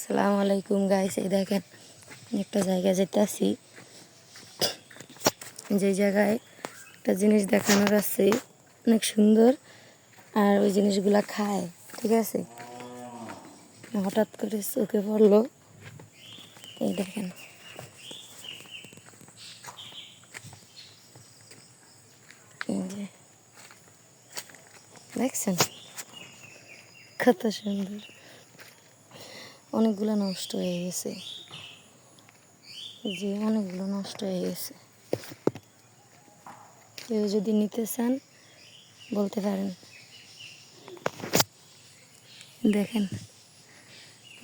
আসসালামু আলাইকুম গাইস, এই দেখেন একটা জায়গায় যেতেছি, যে জায়গায় একটা জিনিস দেখানোর আছে অনেক সুন্দর, আর ওই জিনিসগুলা খায়। ঠিক আছে, হঠাৎ করে চোখে পড়লো, এই দেখেন। এই যে দেখছেন কত সুন্দর, অনেকগুলো নষ্ট হয়ে গেছে, যে অনেকগুলো নষ্ট হয়ে গেছে। কেউ যদি নিতে চান বলতে পারেন। দেখেন,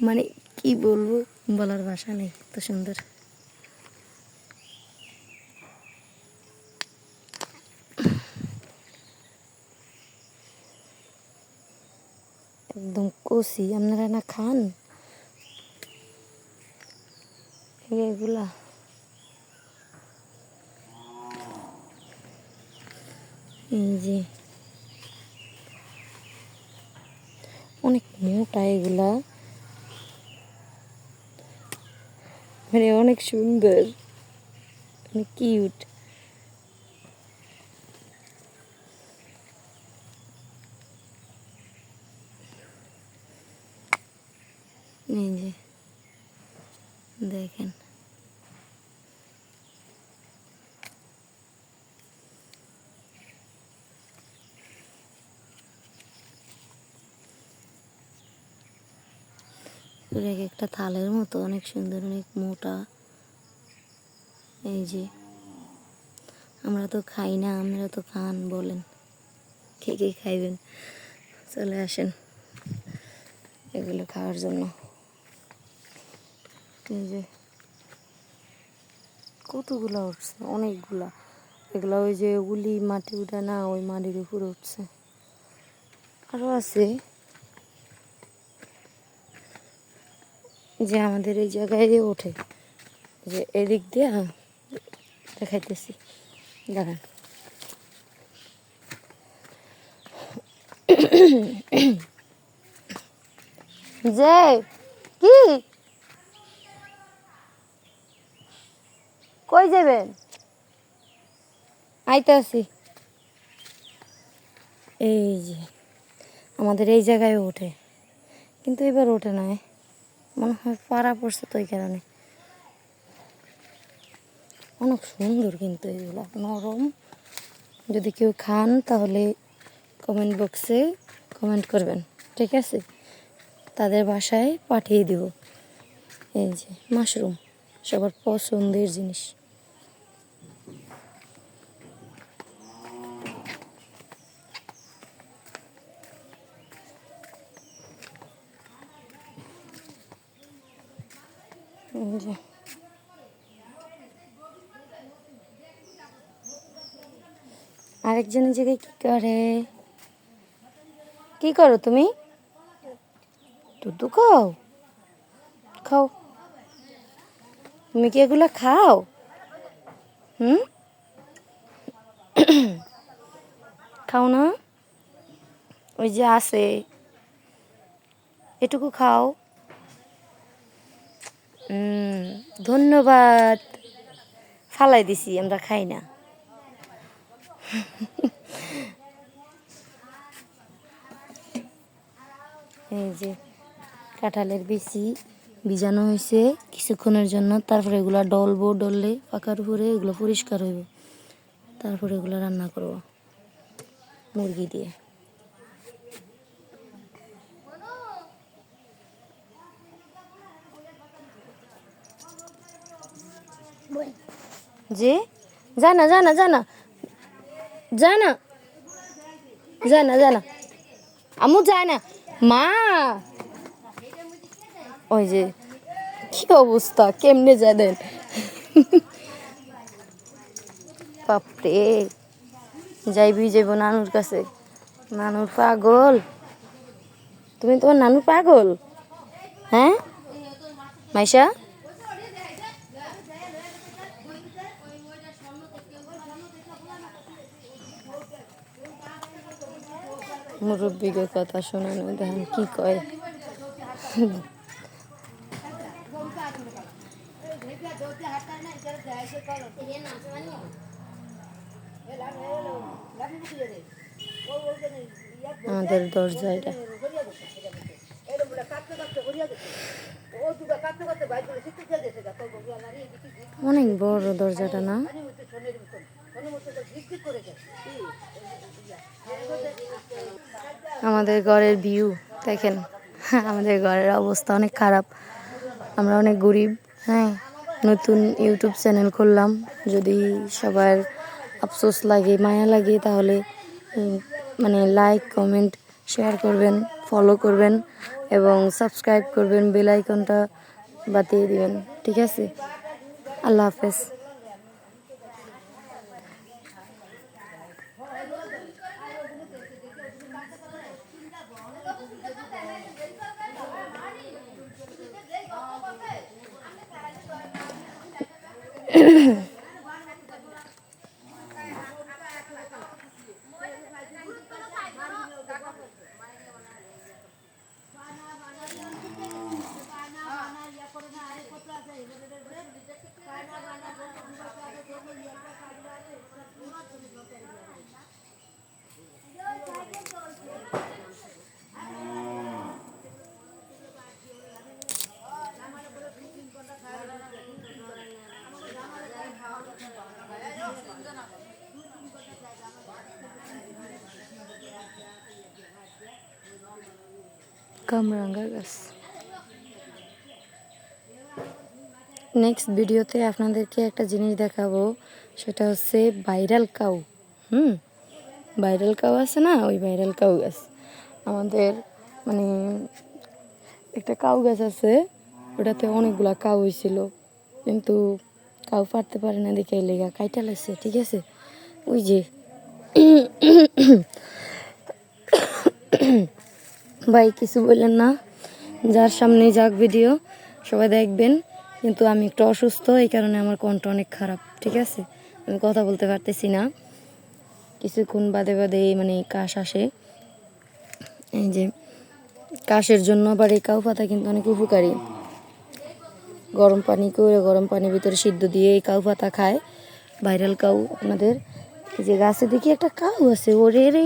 মানে কি বলবো, বলার ভাষা নেই, এত সুন্দর। একদম কষি, আপনারা না খান এগুলা? এই যে অনেক মোটা এগুলা, মানে অনেক সুন্দর, অনেক কিউট। এই যে দেখেন, একটা থালের মতো অনেক সুন্দর, অনেক মোটা। এই যে আমরা তো খাই না, আপনারা তো খান, বলেন কে কে খাইবেন? চলে আসেন এগুলো খাওয়ার জন্য। এই যে কতগুলা উঠছে, অনেকগুলা। এগুলা ওই যে উলি মাটি উঠে না, ওই মাটির উপরে উঠছে। আরও আছে, যে আমাদের এই জায়গায় ওঠে, যে এদিক দিয়ে দেখাইতেছি, দাঁড়ান। যে কি কই যাবেন? আইতে আছি। এই যে আমাদের এই জায়গায় ওঠে, কিন্তু এবার ওঠে না, মনে হয় পাড়া পড়ছে, তো এই কারণে। অনেক সুন্দর কিন্তু এগুলো, নরম। যদি কেউ খান তাহলে কমেন্ট বক্সে কমেন্ট করবেন, ঠিক আছে? তাদের বাসায় পাঠিয়ে দিব। এই যে মাশরুম, সবার পছন্দের জিনিস। এই যে আরেকজনের জায়গায় কি করে? কি করো তুমি? দুধ খাও? খাও। তুমি কি এগুলা খাও? হুম, খাও না? ওই যে আছে, এটুকু খাও। ধন্যবাদ, ফালাই দিছি, আমরা খাই না। এই যে কাঁঠালের বিচি ভিজানো হয়েছে কিছুক্ষণের জন্য, তারপরে এগুলো ডলবো, ডললে পাকার উপরে এগুলো পরিষ্কার হইব, তারপরে এগুলো রান্না করব মুরগি দিয়ে। যে জানা জানা জানা জানা জানা জানা আমু যায় না মা। ওই যে কি অবস্থা, কেমনে জানেন? বাপরে, যাইবি যাইব নানুর কাছে। নানুর পাগল তুমি, তোমার নানুর পাগল? হ্যাঁ মাইশা, মুরব্বীকে কথা শোনানো, দেখেন কি কয়। আমাদের দরজা এটা। অনেক বড় দরজাটা না? আমাদের ঘরের ভিউ দেখেন। আমাদের ঘরের অবস্থা অনেক খারাপ, আমরা অনেক গরিব। হ্যাঁ, নতুন ইউটিউব চ্যানেল খুললাম, যদি সবার আফসোস লাগে, মায়া লাগে, তাহলে মানে লাইক, কমেন্ট, শেয়ার করবেন, ফলো করবেন এবং সাবস্ক্রাইব করবেন, বেল আইকনটা বাতিয়ে দিবেন। ঠিক আছে, আল্লাহ হাফেজ। কামরাঙ্গা গাছ। নেক্সট ভিডিওতে আপনাদেরকে একটা জিনিস দেখাবো, সেটা হচ্ছে ভাইরাল কাউ। ভাইরাল কাউ আছে না, ওই ভাইরাল কাউ গাছ। আমাদের মানে একটা কাউ গাছ আছে, ওটাতে অনেকগুলা কাউ হয়েছিল, কিন্তু কাউ পারতে পারে না দেখে লেগা কাইটা লাগছে। ঠিক আছে, ওই যে ভাই কিছু বললেন না, যার সামনে যাক ভিডিও সবাই দেখবেন, কিন্তু আমি একটু অসুস্থ, এই কারণে আমার কণ্ঠ অনেক খারাপ। ঠিক আছে, আমি কথা বলতে পারতেছি না, কিছুক্ষণ বাদে বাদে মানে কাশ আসে। এই যে কাশের জন্য আবার এই কাউ পাতা কিন্তু অনেক উপকারী। গরম পানি করে, গরম পানির ভিতরে সিদ্ধ দিয়ে এই কাউ পাতা খায় ভাইরাল কাউ। আপনাদের এই যে গাছে দেখি একটা কাউ আছে, ওরে রে,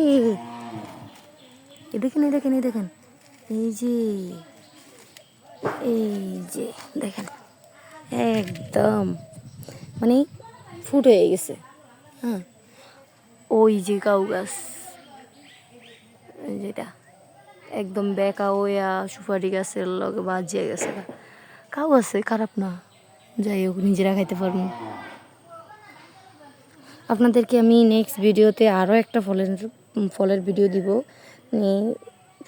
দেখেন এই দেখেন এই দেখেন, এই যে এই যে দেখেন, একদম মানে ফুট হয়ে গেছে। হ্যাঁ, ওই যে কাউ গাছ, যেটা একদম বেকা ওয়া সুপারি গাছের লগে বাজিয়ে গেছে। কাউ আছে, খারাপ না, যাই হোক নিজেরা খাইতে পারবো। আপনাদেরকে আমি নেক্সট ভিডিওতে আরও একটা ফলের ভিডিও দিব।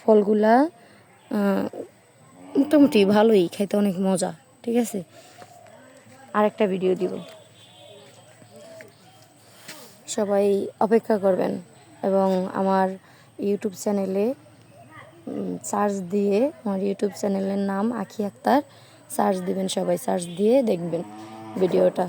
ফলগুলা মোটামুটি ভালোই, খাইতে অনেক মজা। ঠিক আছে, আরেকটা ভিডিও দিব, সবাই অপেক্ষা করবেন। এবং আমার ইউটিউব চ্যানেলে সার্চ দিয়ে, আমার ইউটিউব চ্যানেলের নাম আঁখি আক্তার, সার্চ দিবেন, সবাই সার্চ দিয়ে দেখবেন ভিডিওটা।